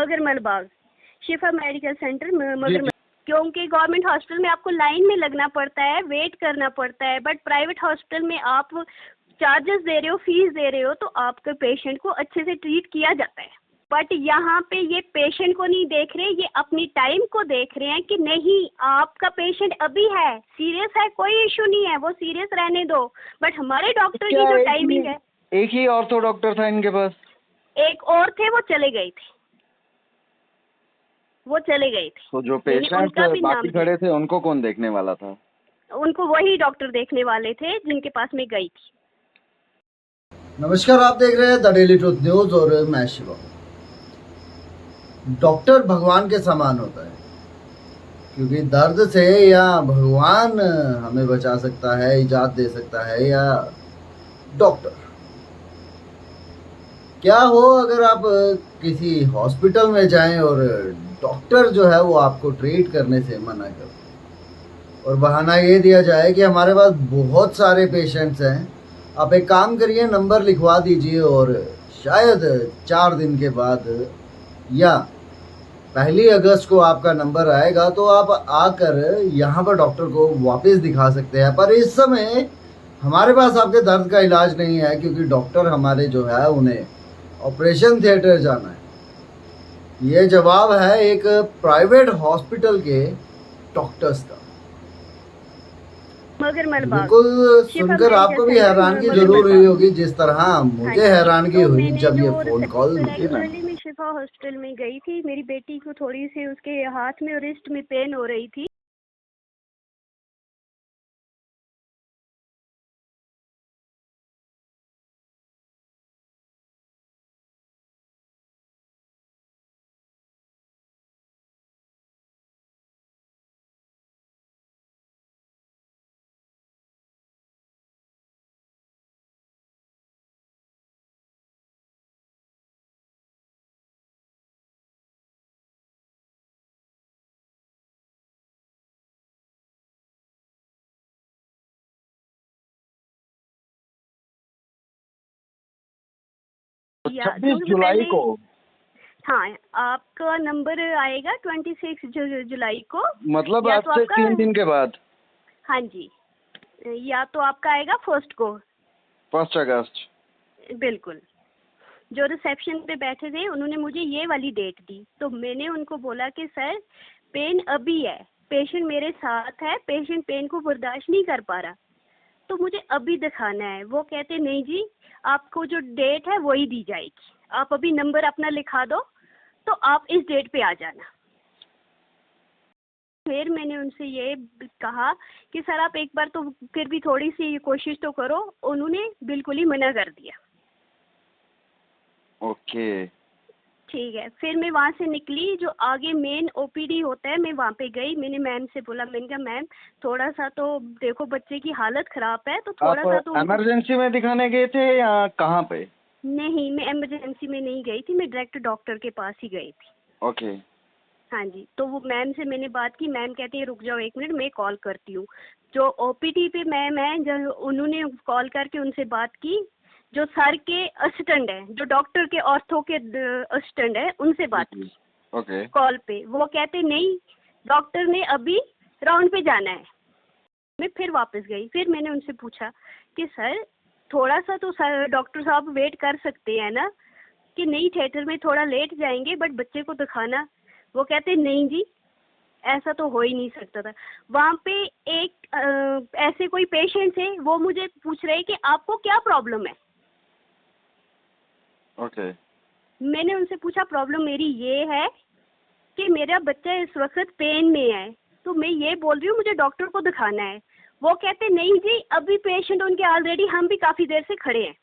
मगरमल बाग, शिफा medical centre Magarmal. क्योंकि government hospital में आपको लाइन में लगना पड़ता है, वेट करना पड़ता है, बट प्राइवेट हॉस्पिटल में आप चार्जेस दे रहे हो, फीस दे रहे हो, तो आपके पेशेंट को अच्छे से ट्रीट किया जाता है। बट यहाँ पे ये पेशेंट को नहीं देख रहे, ये अपनी टाइम को देख रहे हैं कि नहीं आपका पेशेंट अभी है, सीरियस है, कोई इशू नहीं है, वो सीरियस रहने दो। बट हमारे डॉक्टर की जो टाइमिंग है, एक ही ऑर्थो डॉक्टर था इनके पास? एक और थे, वो चले गए थे, वो चले गए थे। तो जो पेशेंट बाकी खड़े थे उनको कौन देखने वाला था? उनको वही डॉक्टर देखने वाले थे जिनके पास मैं गई थी। नमस्कार, आप देख रहे हैं द डेली ट्रूथ न्यूज और मैं शिवा। डॉक्टर भगवान के समान होता है, क्योंकि दर्द से या भगवान हमें बचा सकता है, इजाद दे सकता है, या डॉक्टर। क्या हो अगर आप किसी हॉस्पिटल में जाएं और डॉक्टर जो है वो आपको ट्रीट करने से मना कर और बहाना ये दिया जाए कि हमारे पास बहुत सारे पेशेंट्स हैं, आप एक काम करिए, नंबर लिखवा दीजिए और शायद 4 दिन के बाद या 1 अगस्त को आपका नंबर आएगा तो आप आकर यहाँ पर डॉक्टर को वापस दिखा सकते हैं। पर इस समय हमारे पास आपके दर्द का इलाज नहीं है, क्योंकि डॉक्टर हमारे जो है उन्हें ऑपरेशन थिएटर जाना है। ये जवाब है एक प्राइवेट हॉस्पिटल के डॉक्टर्स का। बिल्कुल सुनकर आपको भी हैरानगी जरूर हुई होगी, जिस तरह मुझे हैरानगी हुई जब ये फोन कॉल मिली। मैं शिफा हॉस्पिटल में गई थी, मेरी बेटी को थोड़ी सी उसके हाथ में और रिस्ट में पेन हो रही थी। तो 26 जुलाई को? हाँ, आपका नंबर आएगा 26 जुलाई को, मतलब आज से 3 दिन के बाद? हाँ जी, या तो आपका आएगा 1 को, 1 अगस्त। बिल्कुल। जो रिसेप्शन पे बैठे थे उन्होंने मुझे ये वाली डेट दी, तो मैंने उनको बोला कि सर पेन अभी है, पेशेंट मेरे साथ है, पेशेंट पेन को बर्दाश्त नहीं कर पा रहा, तो मुझे अभी दिखाना है। वो कहते नहीं जी, आपको जो डेट है वही दी जाएगी, आप अभी नंबर अपना लिखा दो तो आप इस डेट पे आ जाना। फिर मैंने उनसे ये कहा कि सर आप एक बार तो फिर भी थोड़ी सी कोशिश तो करो, उन्होंने बिल्कुल ही मना कर दिया। ओके, ठीक है। फिर मैं वहाँ से निकली, जो आगे मेन ओपीडी होता है, मैं वहाँ पे गई, मैंने मैम से बोला, मैंने कहा मैम थोड़ा सा तो देखो बच्चे की हालत खराब है, तो थोड़ा सा तो इमरजेंसी में दिखाने गए थे या कहाँ पे? नहीं, मैं इमरजेंसी में नहीं गई थी, मैं डायरेक्ट डॉक्टर के पास ही गई थी। ओके। हाँ जी, तो वो मैम से मैंने बात की, मैम कहती है रुक जाओ 1 मिनट, मैं कॉल करती हूँ। जो ओपीडी पे मैम है, जब उन्होंने कॉल करके उनसे बात की, जो सर के असिस्टेंट है, जो डॉक्टर के ऑर्थो के असिस्टेंट है, उनसे बात की ओके। कॉल पे। वो कहते नहीं, डॉक्टर ने अभी राउंड पे जाना है। मैं फिर वापस गई, फिर मैंने उनसे पूछा कि सर थोड़ा सा तो सर डॉक्टर साहब वेट कर सकते हैं ना, कि नहीं थिएटर में थोड़ा लेट जाएंगे बट बच्चे को दिखाना। वो कहते नहीं जी, ऐसा तो हो ही नहीं सकता था। वहाँ पे एक ऐसे कोई पेशेंट थे, वो मुझे पूछ रहे कि आपको क्या प्रॉब्लम है। ओके। मैंने उनसे पूछा प्रॉब्लम मेरी ये है कि मेरा बच्चा इस वक्त पेन में है, तो मैं ये बोल रही हूँ मुझे डॉक्टर को दिखाना है। वो कहते नहीं जी, अभी पेशेंट उनके ऑलरेडी, हम भी काफ़ी देर से खड़े हैं।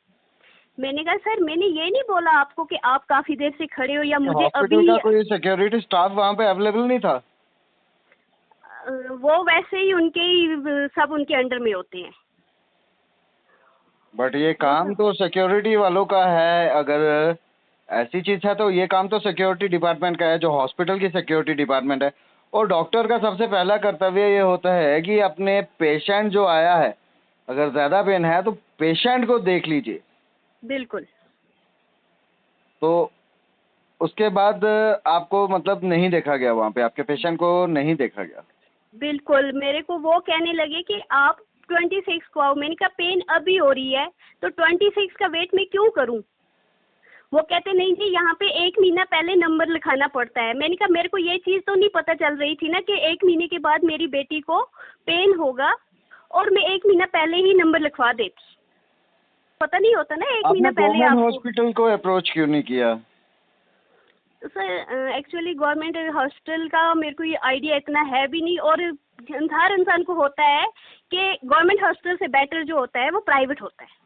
मैंने कहा सर मैंने ये नहीं बोला आपको कि आप काफ़ी देर से खड़े हो या मुझे अभी का कोई सिक्योरिटी स्टाफ वहाँ पे अवेलेबल नहीं था? वो वैसे ही उनके ही सब उनके अंडर में होते हैं। बट ये काम तो सिक्योरिटी वालों का है, अगर ऐसी चीज है तो ये काम तो सिक्योरिटी डिपार्टमेंट का है, जो हॉस्पिटल की सिक्योरिटी डिपार्टमेंट है। और डॉक्टर का सबसे पहला कर्तव्य ये होता है कि अपने पेशेंट जो आया है, अगर ज्यादा पेन है तो पेशेंट को देख लीजिए। बिल्कुल। तो उसके बाद आपको मतलब नहीं देखा गया वहाँ पे, आपके पेशेंट को नहीं देखा गया? बिल्कुल, मेरे को वो कहने लगे कि आप 26 को आओ। मैंने कहा पेन अभी हो रही है तो 26 का वेट मैं क्यों करूं? वो कहते नहीं जी, यहाँ पे 1 महीना पहले नंबर लिखाना पड़ता है। मैंने कहा मेरे को ये चीज़ तो नहीं पता चल रही थी ना कि 1 महीने के बाद मेरी बेटी को पेन होगा और मैं 1 महीना पहले ही नंबर लिखवा देती। पता नहीं होता ना 1 महीना आपने पहले गवर्नमेंट आपको। हॉस्पिटल को अप्रोच क्यों नहीं किया? सर एक्चुअली गवर्नमेंट हॉस्पिटल का मेरे को ये आइडिया इतना है भी नहीं, और हर इंसान को होता है कि गवर्नमेंट हॉस्पिटल से बेटर जो होता है वो प्राइवेट होता है।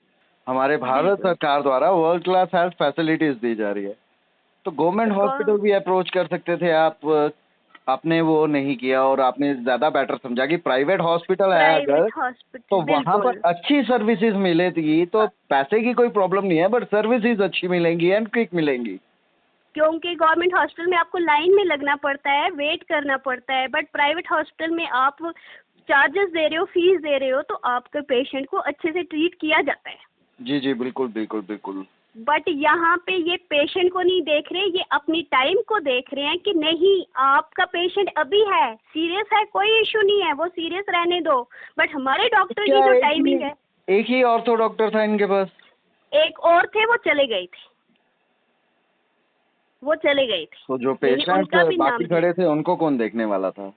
हमारे भारत सरकार द्वारा वर्ल्ड क्लास हेल्थ फैसिलिटीज दी जा रही है, तो गवर्नमेंट हॉस्पिटल भी अप्रोच कर सकते थे आप। आपने वो नहीं किया और आपने ज्यादा बेटर समझा कि प्राइवेट हॉस्पिटल है अगर प्राइवेट हॉस्पिटल तो वहाँ पर बिल्कुल। अच्छी सर्विसेज मिलेगी, तो पैसे की कोई प्रॉब्लम नहीं है, बट सर्विसेज अच्छी मिलेंगी एंड क्विक मिलेंगी। क्योंकि गवर्नमेंट हॉस्पिटल में आपको लाइन में लगना पड़ता है, वेट करना पड़ता है, बट प्राइवेट हॉस्पिटल में आप चार्जेस दे रहे हो, फीस दे रहे हो, तो आपके पेशेंट को अच्छे से ट्रीट किया जाता है। जी जी, बिल्कुल बिल्कुल बिल्कुल। बट यहाँ पे ये पेशेंट को नहीं देख रहे, ये अपनी टाइम को देख रहे हैं कि नहीं आपका पेशेंट अभी है, सीरियस है, कोई इशू नहीं है, वो सीरियस रहने दो। बट हमारे डॉक्टर की जो टाइमिंग है, एक ही ऑर्थो डॉक्टर था इनके पास? एक और थे वो चले गए थे, वो चले गए थे। तो जो मैंने पेशेंट उनका भी नाम बाकी दिया। खड़े थे उनको कौन देखने वाला था?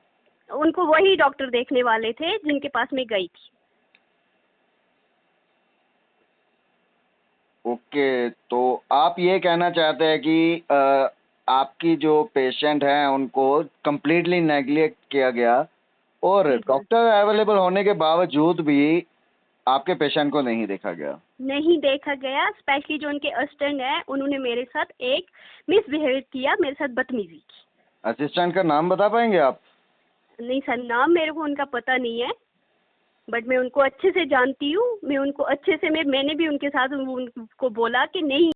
उनको वही डॉक्टर देखने वाले थे जिनके पास मैं गई थी। ओके, तो आप ये कहना चाहते हैं कि आपकी जो पेशेंट हैं उनको कंप्लीटली नेग्लेक्ट किया गया और बिल्कुल। डॉक्टर अवेलेबल होने के बावजूद भी आपके पेशेंट को नहीं देखा गया? नहीं देखा गया, स्पेशली जो उनके असिस्टेंट हैं उन्होंने मेरे साथ एक मिसबिहेव किया, मेरे साथ बदतमीजी की। असिस्टेंट का नाम बता पाएंगे आप? नहीं सर, नाम मेरे को उनका पता नहीं है, बट मैं उनको अच्छे से जानती हूँ। मैं उनको अच्छे से मैंने भी उनको बोला कि नहीं